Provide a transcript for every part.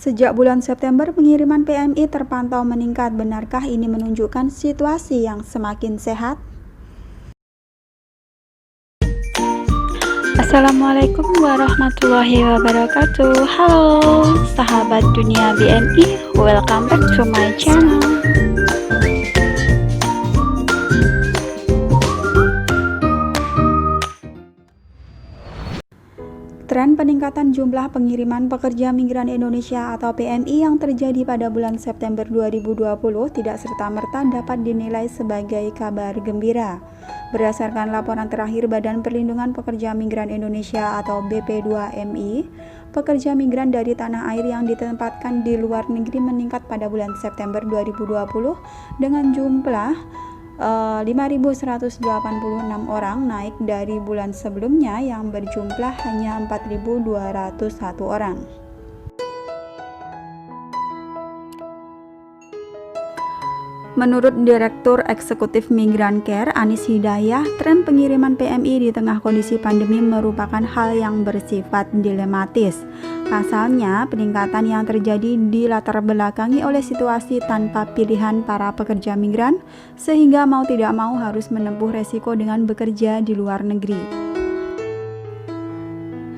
Sejak bulan September, pengiriman PMI terpantau meningkat. Benarkah ini menunjukkan situasi yang semakin sehat? Assalamualaikum warahmatullahi wabarakatuh. Halo sahabat dunia BMI, welcome back to my channel. Tren peningkatan jumlah pengiriman pekerja migran Indonesia atau PMI yang terjadi pada bulan September 2020 tidak serta-merta dapat dinilai sebagai kabar gembira. Berdasarkan laporan terakhir Badan Perlindungan Pekerja Migran Indonesia atau BP2MI, pekerja migran dari tanah air yang ditempatkan di luar negeri meningkat pada bulan September 2020 dengan jumlah 5.186 orang, naik dari bulan sebelumnya yang berjumlah hanya 4.201 orang. Menurut Direktur Eksekutif Migrancare Anis Hidayah, tren pengiriman PMI di tengah kondisi pandemi merupakan hal yang bersifat dilematis. Pasalnya, peningkatan yang terjadi dilatar belakangi oleh situasi tanpa pilihan para pekerja migran, sehingga mau tidak mau harus menempuh resiko dengan bekerja di luar negeri.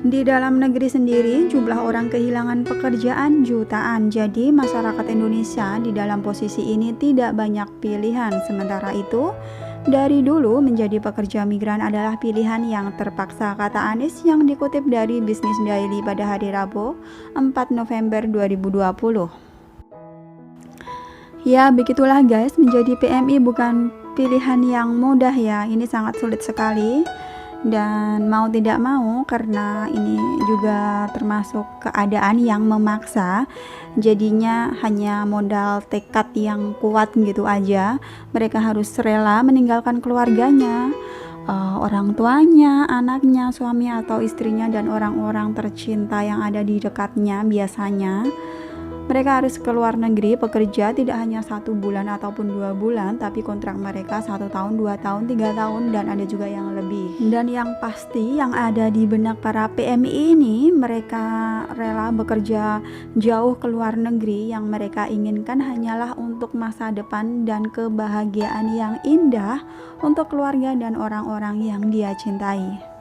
Di dalam negeri sendiri, jumlah orang kehilangan pekerjaan jutaan. Jadi, masyarakat Indonesia di dalam posisi ini tidak banyak pilihan. Sementara itu, dari dulu menjadi pekerja migran adalah pilihan yang terpaksa, kata Anis yang dikutip dari Business Daily pada hari Rabu, 4 November 2020. Ya, begitulah guys, menjadi PMI bukan pilihan yang mudah ya. Ini sangat sulit sekali. Dan mau tidak mau, karena ini juga termasuk keadaan yang memaksa, jadinya hanya modal tekad yang kuat gitu aja. Mereka harus rela meninggalkan keluarganya, orang tuanya, anaknya, suami atau istrinya, dan orang-orang tercinta yang ada di dekatnya. Biasanya mereka harus keluar negeri bekerja tidak hanya 1 bulan ataupun 2 bulan, tapi kontrak mereka 1 tahun, 2 tahun, 3 tahun, dan ada juga yang lebih. Dan yang pasti yang ada di benak para PMI ini, mereka rela bekerja jauh ke luar negeri. Yang mereka inginkan hanyalah untuk masa depan dan kebahagiaan yang indah untuk keluarga dan orang-orang yang dia cintai.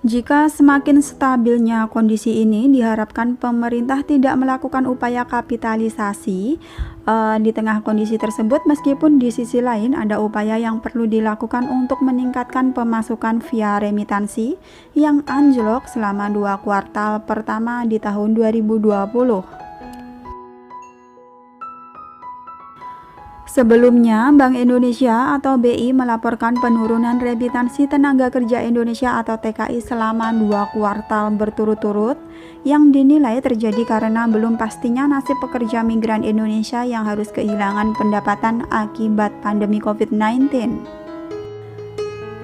Jika semakin stabilnya kondisi ini, diharapkan pemerintah tidak melakukan upaya kapitalisasi di tengah kondisi tersebut, meskipun di sisi lain ada upaya yang perlu dilakukan untuk meningkatkan pemasukan via remitansi yang anjlok selama 2 kuartal pertama di tahun 2020. Sebelumnya, Bank Indonesia atau BI melaporkan penurunan remitansi tenaga kerja Indonesia atau TKI selama 2 kuartal berturut-turut yang dinilai terjadi karena belum pastinya nasib pekerja migran Indonesia yang harus kehilangan pendapatan akibat pandemi COVID-19.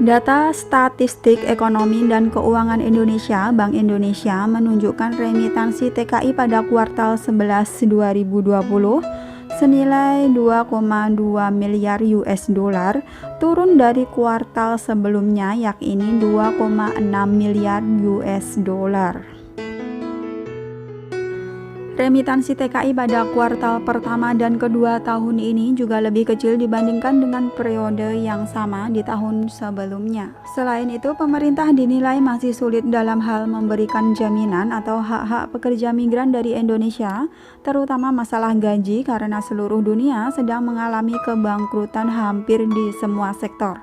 Data Statistik Ekonomi dan Keuangan Indonesia, Bank Indonesia, menunjukkan remitansi TKI pada kuartal 11 2020 senilai 2,2 miliar US dollar, turun dari kuartal sebelumnya yakni 2,6 miliar US dollar. Remitansi TKI pada kuartal pertama dan kedua tahun ini juga lebih kecil dibandingkan dengan periode yang sama di tahun sebelumnya. Selain itu, pemerintah dinilai masih sulit dalam hal memberikan jaminan atau hak-hak pekerja migran dari Indonesia, terutama masalah gaji karena seluruh dunia sedang mengalami kebangkrutan hampir di semua sektor.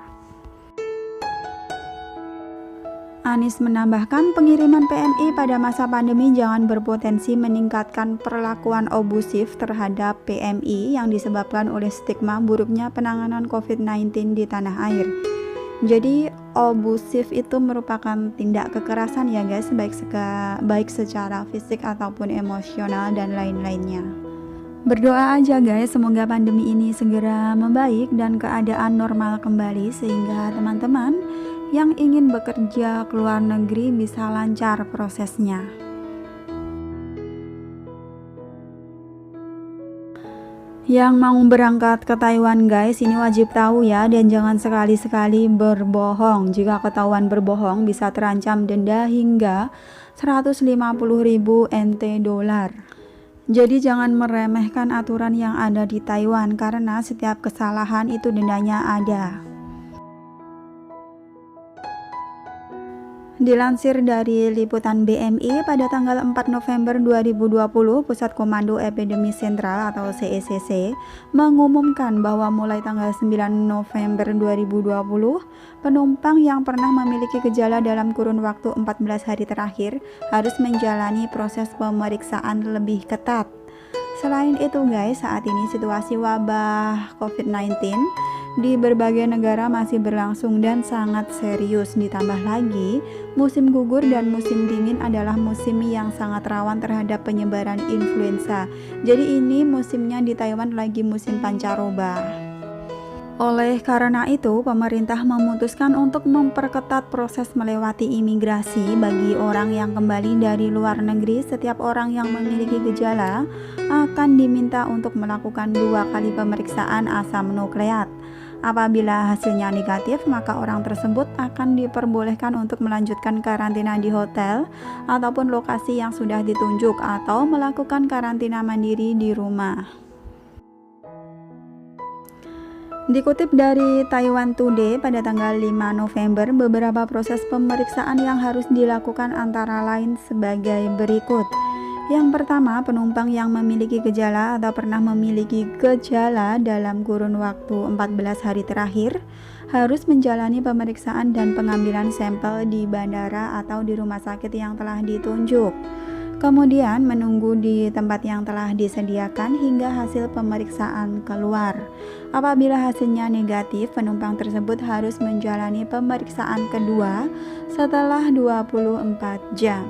Anis menambahkan, pengiriman PMI pada masa pandemi jangan berpotensi meningkatkan perlakuan abusif terhadap PMI yang disebabkan oleh stigma buruknya penanganan COVID-19 di tanah air. Jadi abusif itu merupakan tindak kekerasan ya guys, baik secara fisik ataupun emosional dan lain-lainnya. Berdoa aja guys, semoga pandemi ini segera membaik dan keadaan normal kembali sehingga teman-teman yang ingin bekerja ke luar negeri bisa lancar prosesnya. Yang mau berangkat ke Taiwan guys, ini wajib tahu ya, dan jangan sekali-sekali berbohong. Jika ketahuan berbohong bisa terancam denda hingga 150.000 NT dolar. Jadi jangan meremehkan aturan yang ada di Taiwan karena setiap kesalahan itu dendanya ada. Dilansir dari liputan BMI pada tanggal 4 November 2020, Pusat Komando Epidemi Sentral atau CECC mengumumkan bahwa mulai tanggal 9 November 2020, penumpang yang pernah memiliki gejala dalam kurun waktu 14 hari terakhir harus menjalani proses pemeriksaan lebih ketat. Selain itu guys, saat ini situasi wabah COVID-19 di berbagai negara masih berlangsung dan sangat serius. Ditambah lagi, musim gugur dan musim dingin adalah musim yang sangat rawan terhadap penyebaran influenza. Jadi ini musimnya di Taiwan lagi musim pancaroba. Oleh karena itu, pemerintah memutuskan untuk memperketat proses melewati imigrasi bagi orang yang kembali dari luar negeri. Setiap orang yang memiliki gejala akan diminta untuk melakukan 2 kali pemeriksaan asam nukleat. Apabila hasilnya negatif, maka orang tersebut akan diperbolehkan untuk melanjutkan karantina di hotel ataupun lokasi yang sudah ditunjuk atau melakukan karantina mandiri di rumah. Dikutip dari Taiwan Today pada tanggal 5 November, beberapa proses pemeriksaan yang harus dilakukan antara lain sebagai berikut. Yang pertama, penumpang yang memiliki gejala atau pernah memiliki gejala dalam kurun waktu 14 hari terakhir harus menjalani pemeriksaan dan pengambilan sampel di bandara atau di rumah sakit yang telah ditunjuk. Kemudian menunggu di tempat yang telah disediakan hingga hasil pemeriksaan keluar. Apabila hasilnya negatif, penumpang tersebut harus menjalani pemeriksaan kedua setelah 24 jam.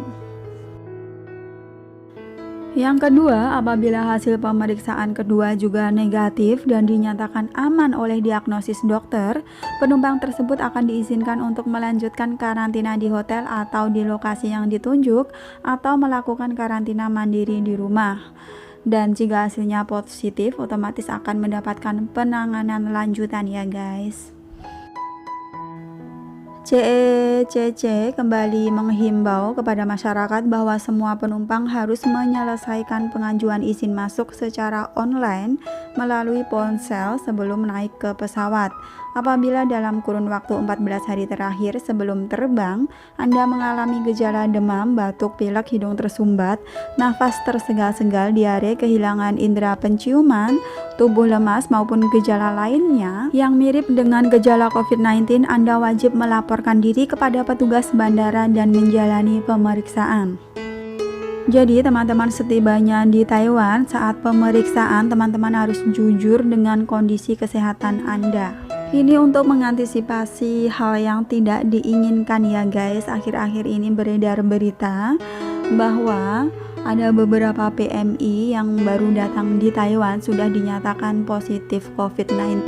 Yang kedua, apabila hasil pemeriksaan kedua juga negatif dan dinyatakan aman oleh diagnosis dokter, penumpang tersebut akan diizinkan untuk melanjutkan karantina di hotel atau di lokasi yang ditunjuk atau melakukan karantina mandiri di rumah. Dan jika hasilnya positif, otomatis akan mendapatkan penanganan lanjutan ya guys. CECC kembali menghimbau kepada masyarakat bahwa semua penumpang harus menyelesaikan pengajuan izin masuk secara online melalui ponsel sebelum naik ke pesawat. Apabila dalam kurun waktu 14 hari terakhir sebelum terbang, Anda mengalami gejala demam, batuk, pilek, hidung tersumbat, nafas tersegal-segal, diare, kehilangan indera penciuman, tubuh lemas maupun gejala lainnya yang mirip dengan gejala COVID-19, Anda wajib melaporkan diri kepada petugas bandara dan menjalani pemeriksaan. Jadi teman-teman, setibanya di Taiwan, saat pemeriksaan teman-teman harus jujur dengan kondisi kesehatan Anda. Ini untuk mengantisipasi hal yang tidak diinginkan ya guys. Akhir-akhir ini beredar berita bahwa ada beberapa PMI yang baru datang di Taiwan sudah dinyatakan positif COVID-19.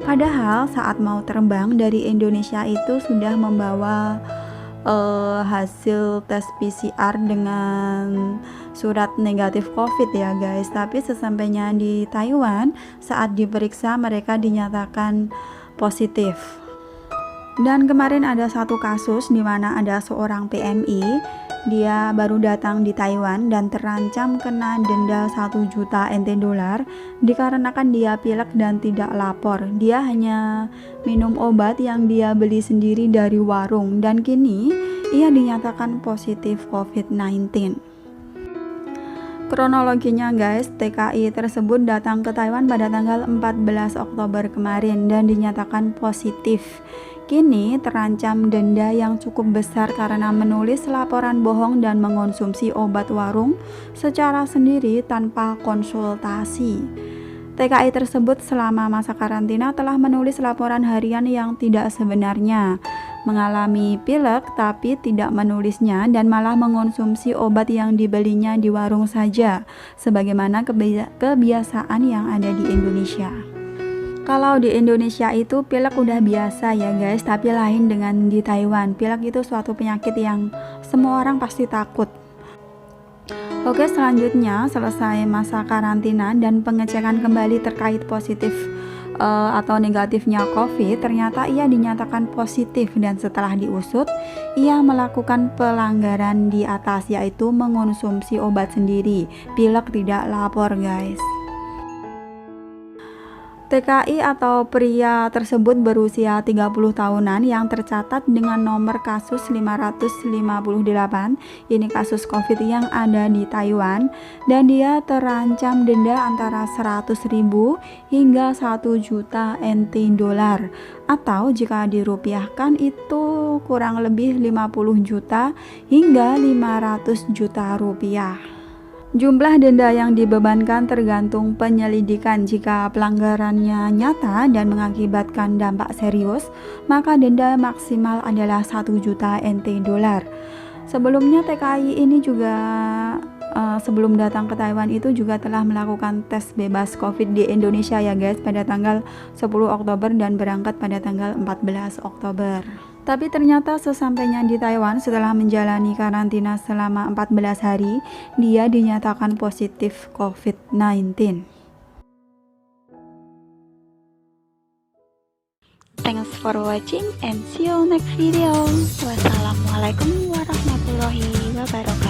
Padahal saat mau terbang dari Indonesia itu sudah membawa hasil tes PCR dengan surat negatif COVID ya guys. Tapi sesampainya di Taiwan, saat diperiksa mereka dinyatakan positif. Dan kemarin ada satu kasus di mana ada seorang PMI, dia baru datang di Taiwan dan terancam kena denda 1 juta NT dolar dikarenakan dia pilek dan tidak lapor. Dia hanya minum obat yang dia beli sendiri dari warung dan kini ia dinyatakan positif COVID-19. Kronologinya guys, TKI tersebut datang ke Taiwan pada tanggal 14 Oktober kemarin dan dinyatakan positif. Kini terancam denda yang cukup besar karena menulis laporan bohong dan mengonsumsi obat warung secara sendiri tanpa konsultasi. TKI tersebut selama masa karantina telah menulis laporan harian yang tidak sebenarnya, mengalami pilek tapi tidak menulisnya dan malah mengonsumsi obat yang dibelinya di warung saja, sebagaimana kebiasaan yang ada di Indonesia. Kalau di Indonesia itu pilek udah biasa ya guys, tapi lain dengan di Taiwan. Pilek itu suatu penyakit yang semua orang pasti takut. Oke, selanjutnya selesai masa karantina dan pengecekan kembali terkait positif atau negatifnya COVID, ternyata ia dinyatakan positif dan setelah diusut, ia melakukan pelanggaran di atas, yaitu mengonsumsi obat sendiri. Pilek tidak lapor, guys. TKI atau pria tersebut berusia 30 tahunan yang tercatat dengan nomor kasus 558. Ini kasus COVID yang ada di Taiwan, dan dia terancam denda antara 100.000 hingga 1 juta NT dolar, atau jika dirupiahkan itu kurang lebih 50 juta hingga 500 juta rupiah. Jumlah denda yang dibebankan tergantung penyelidikan. Jika pelanggarannya nyata dan mengakibatkan dampak serius, maka denda maksimal adalah 1 juta NT dolar. Sebelumnya TKI ini juga sebelum datang ke Taiwan itu juga telah melakukan tes bebas COVID di Indonesia ya guys, pada tanggal 10 Oktober dan berangkat pada tanggal 14 Oktober. Tapi ternyata sesampainya di Taiwan, setelah menjalani karantina selama 14 hari, dia dinyatakan positif COVID-19. Thanks for watching and see you next video. Wassalamualaikum warahmatullahi wabarakatuh.